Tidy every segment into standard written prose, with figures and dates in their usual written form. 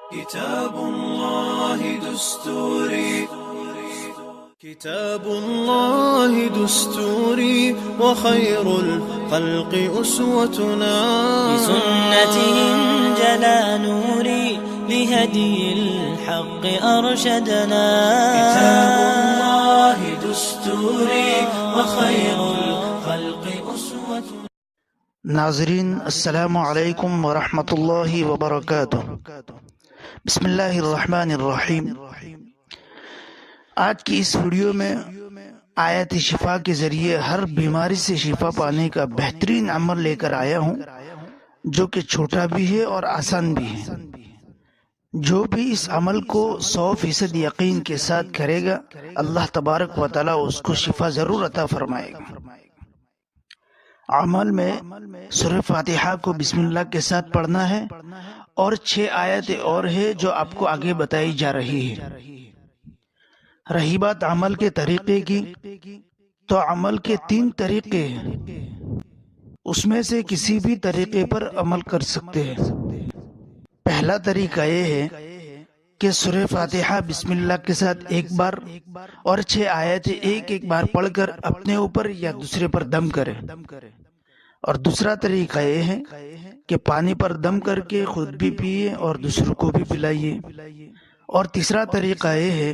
كتاب الله دستوري كتاب الله دستوري وخير الخلق أسوتنا بسنته انجلى نوري لهدي الحق أرشدنا كتاب الله دستوري وخير الخلق أسوتنا. ناظرین السلام علیکم ورحمۃ اللہ وبرکاتہ. بسم اللہ الرحمن الرحیم. آج کی اس ویڈیو میں آیت شفا کے ذریعے ہر بیماری سے شفا پانے کا بہترین عمل لے کر آیا ہوں، جو کہ چھوٹا بھی ہے اور آسان بھی ہے. جو بھی اس عمل کو 100% یقین کے ساتھ کرے گا، اللہ تبارک و تعالی اس کو شفا ضرور عطا فرمائے گا. عمل میں سورہ فاتحہ کو بسم اللہ کے ساتھ پڑھنا ہے، اور 6 آیتیں اور ہے جو آپ کو آگے بتائی جا رہی ہے. رہی بات عمل کے طریقے کی، تو عمل کے 3 طریقے ہیں. اس میں سے کسی بھی طریقے پر عمل کر سکتے ہیں. پہلا طریقہ یہ ہے کہ سورہ فاتحہ بسم اللہ کے ساتھ ایک بار اور 6 آیتیں ایک بار پڑھ کر اپنے اوپر یا دوسرے پر دم کرے. اور دوسرا طریقہ یہ ہے کہ پانی پر دم کر کے خود بھی پیے اور دوسروں کو بھی پلائیے. اور تیسرا طریقہ یہ ہے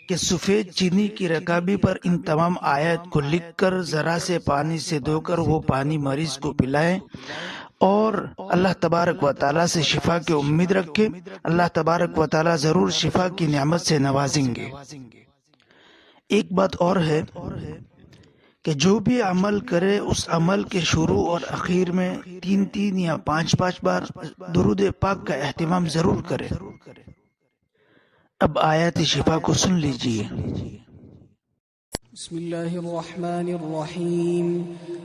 کہ سفید چینی کی رکابی پر ان تمام آیات کو لکھ کر ذرا سے پانی سے دھو کر وہ پانی مریض کو پلائیں اور اللہ تبارک و تعالیٰ سے شفا کی امید رکھے. اللہ تبارک و تعالیٰ ضرور شفا کی نعمت سے نوازیں گے. ایک بات اور ہے کہ جو بھی عمل کرے اس عمل کے شروع اور اخیر میں 3 یا 5 بار درود پاک کا اہتمام ضرور کرے. اب آیات شفا کو سن لیجئے. بسم اللہ الرحمن الرحیم.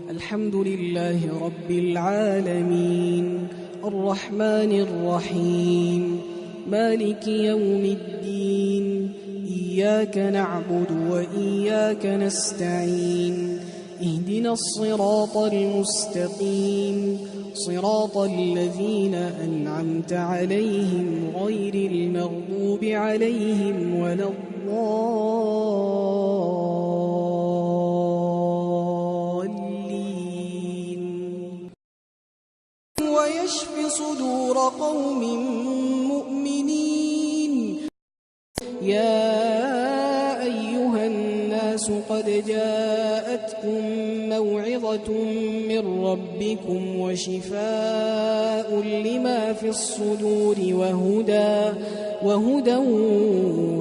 الحمد للہ رب العالمین الرحمن الرحیم مالک یوم الدین إياك نعبد وإياك نستعين اهدنا الصراط المستقيم صراط الذين أنعمت عليهم غير المغضوب عليهم ولا الضالين ويشفي صدور قوم مؤمنين. يا قد جاءتكم موعظة من ربكم وشفاء لما في الصدور وهدى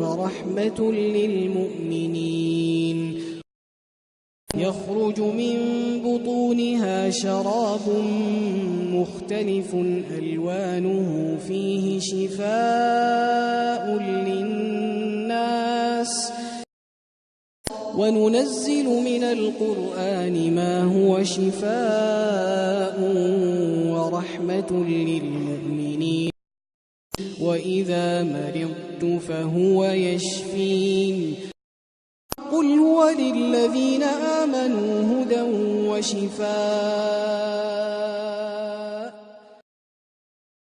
ورحمة للمؤمنين. يخرج من بطونها شراب مختلف ألوانه فيه شفاء للناس وننزل من القرآن ما هو شفاء ورحمة للمؤمنين وإذا مرضت فهو يشفين. قل هو للذين آمنوا هدى وشفاء